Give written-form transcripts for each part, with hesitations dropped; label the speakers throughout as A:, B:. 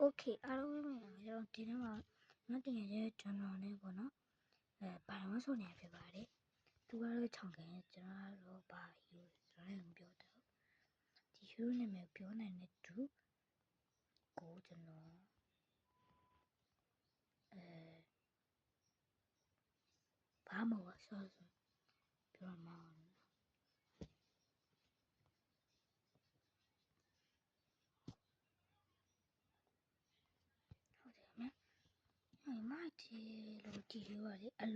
A: Okay အားလုံးပဲကျွန်တော်ဒီနေ့မှာငါတင်ရဲ့ကျွန်တော်နဲ့ပေါ့နော်ဘာမှမဆိုနေဖြစ်ပါတယ်သူကတော့ခြောင်ကန်ကျွန်တော်ကတော့ဘာယူကျွန်တော်လည်းမပြောတော့ဒီယူနာမည်ပြောနိုင်တဲ့သူကိုကျွန်တော်ဘာမှမဆောဆိုပြောမှာဟုတ်တယ်မမိုက်တီလို့ကြည့်ရပါတယ် a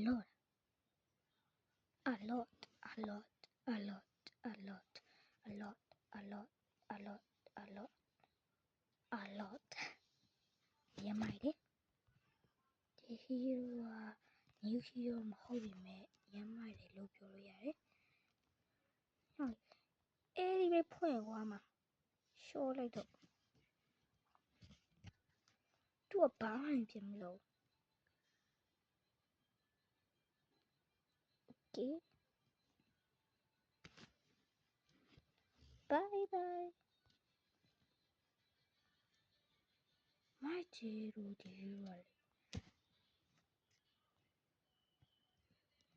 A: lot a lot a lot a lot a lot a lot a lot a lot a lot a lot ရမိုက်တယ်ဒီဟီရိုက new hero မဟုတ်ပြီမဲ့ရမိုက်တယ်လို့ပြောလို့ရတယ်ဟုတ်အဲ့ဒီပဲဖွင့်သွားမှာရှိုးလိုက်တော့သူကဘာမှမဖြစ်မလို့ okay bye bye မိုက်ချီရိုဒီဟီရို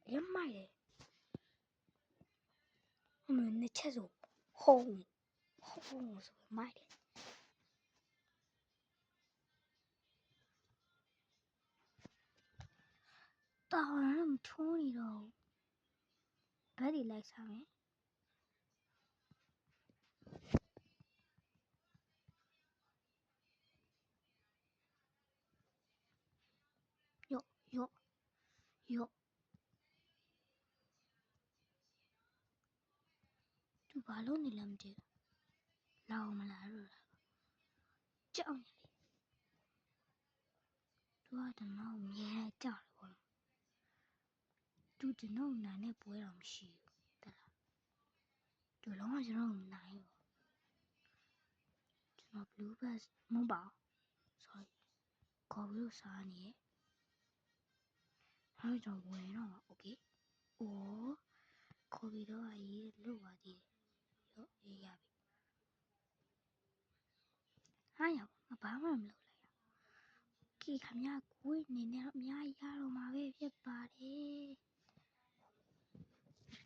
A: လေရမိုက်တယ်အမေနဲ့ချက်ဆိုဟုံးဆိုမိုက်တယ်တော်ရမ်းထုံးနေတော့ဘယ်ဒီလိုက်စားမယ်ယောသူဘာလို့နေလဲမသိဘူးလာအောင်မလာတော့လားကြောက်နေလေသူကကျွန်တော်မြဲကြောက်တယ်ပေါ့နော်သူကျွန်တော်နိုင်တဲ့ပွဲတော့မရှိဘူးတလားသူလုံးဝကျွန်တော်နိုင်ဘူးကျွန်တော် blue bus မဟုတ်ပါ sorry ခေါ်ပြီးတော့စားနေရဲ့အဲ့တော့ဝင်တော့ okay အိုးခေါ်ပြီးတော့ရေးလို့ပါသေးတယ်ရောရေးရပြီဟာရဘာမှမလုပ်လိုက်ရကီခမရကိုယ်နေနေအများကြီးရတော့မှာပဲဖြစ်ပါတယ်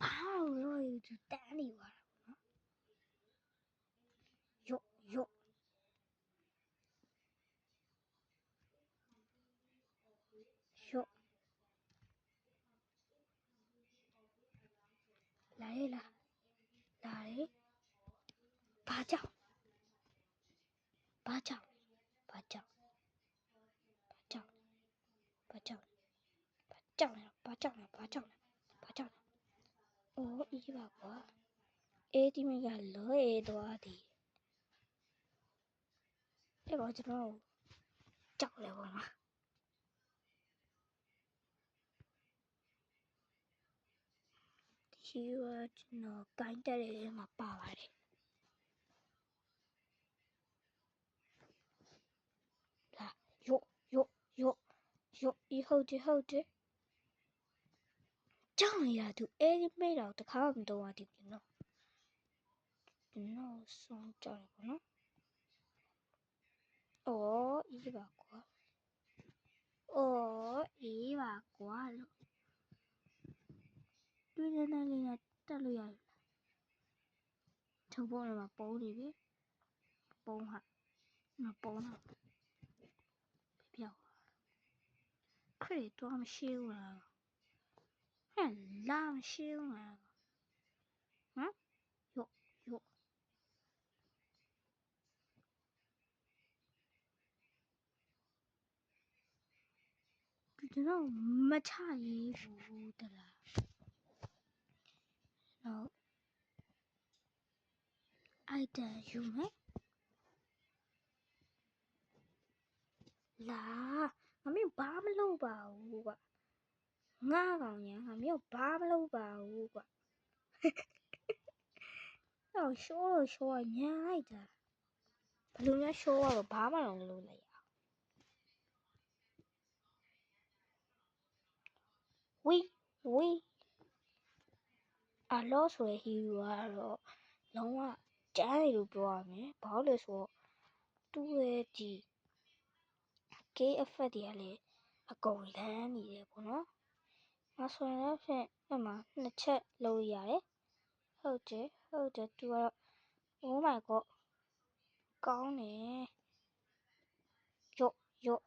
A: အော်ရောတန်းနေပါတော့ယောလာလေဘာကြောင့်အိုးอีပါကွာအေးဒီမကလွဲသွားသည်အဲ့တော့ကျွန်တော်ကြောက်တယ်ပေါ့နော်ဒီကကျွန်တော်ကိုင်းတက်တဲ့မှာပါပါတယ်လာယောอีဟုတ်တယ်ကြောက်နေတာသူအဲ့ဒီမိတော့တခါမှမတော့ပါဘူးကျွန်တော်ဆုံးကြောက်တယ်ပေါ့နော်အော်อีပါကွာလို့တွေ့တဲ့နေ့လေးနဲ့တက်လို့ရတယ်ထုံပေါ်ထဲမှာပုံးနေပြီပုံးဟာမပုံးတော့ပြောက်ခရစ်တော့မရှိဘူးလားဟဲ့လာမရှိဘူးလားဟမ်ယောကျွန်တော်မချရေးဘူးတလားတော့အိုက်တန်ယူမယ်လာငါမျိုးဘာမလုပ်ပါဘူးကွာငါကောင်ညာငါမျိုးဘာမလုပ်ပါဘူးကွာတော့ရှိုးညာလိုက်တာဘယ်လိုများရှိုးတော့ဘာမှတော့မလုပ်လိုက်ရဝီအလောဆိုတဲ့ဟီရိုကတော့လုံးဝကျန်းတယ်လို့ပြောရမယ်ဘာလို့လဲဆိုတော့ သူ့ရဲ့ဒီ gay effect တွေကလည်းအကုန်လန်းနေတယ်ပေါ့နော်ငါဆိုရင်လည်းဖြင့်အဲ့မှာ2ချက်လုပ်ရတယ်ဟုတ်တယ်သူကတော့ oh my god ကောင်းတယ်ရော့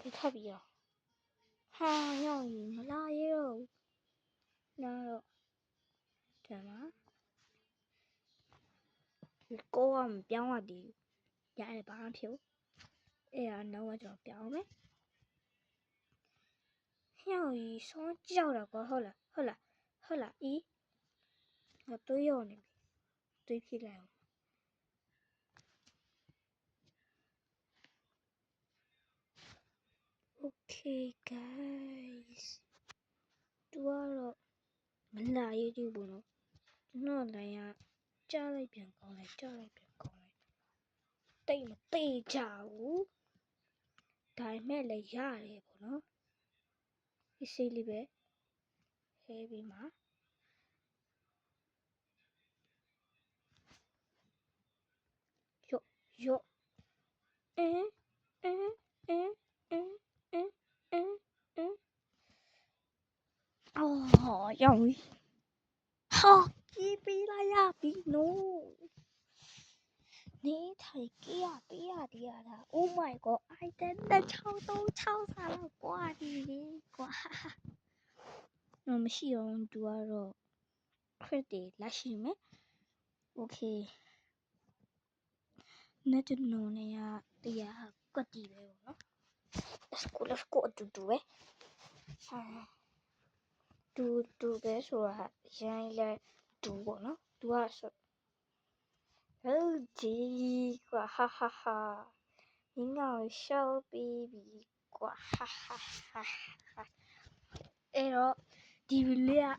A: ဒီထပ်ပြီးတော့ဟာရောင်ကြီးမလာရတော့နားတော့ဒါမှကိုကမပြောင်းရသေးဘူးရတယ်ဘာမှဖြစ်ဘူးအဲ့ဒါနောက်ကကျွန်တော်ပြောင်းမယ်ရောင်ကြီးစွန်းကြောက်တာကွာဟုတ်လားအီးငါတွေးရောနေပြီတွေးဖြစ်လိုက်အောင်Okay guys သူကတော့မလာရသေးဘူးနော်ကျွန်တော်လည်းကြားလိုက်ပြန်ကောင်းလိုက်တိတ်မသိကြဘူးဒါပေမဲ့လည်းရတယ်ပေါ့နော်ဒီစိလေးပဲဟဲပြီးမှရော့အော်ရောင်ကြီးဟာကြီးပေးလိုက်ရပြီနော်နေထိုင်ကြရပေးရဒီရတာ Oh my god အိုက်တန်636စာလောက်ကွာဒီကွာမရှိအောင်သူကတော့ crit တွေလက်ရှိမယ် Okay နဲ့ကျွန်တော်နဲ့တရားကွက်တီပဲပေါ့နော် Let's go အတူတူပဲတူပဲဆိုတာရမ်းလဲတူပေါ့နော်သူကဆိုဟုတ်ကြီးကွာဟာ你老笑 baby ကွာအဲ့တော့ဒီဗီဒီယို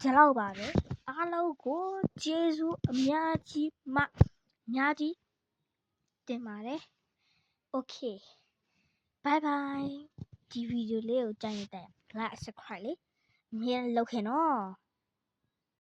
A: ဒီလောက်ပါပဲအားလုံးကိုကျေးဇူးအများကြီးတင်ပါတယ် Okay bye bye ဒီဗီဒီယိုလေးကိုကြိုက်ရင်like subscribe လေးအမြဲလုပ်ခင်နော်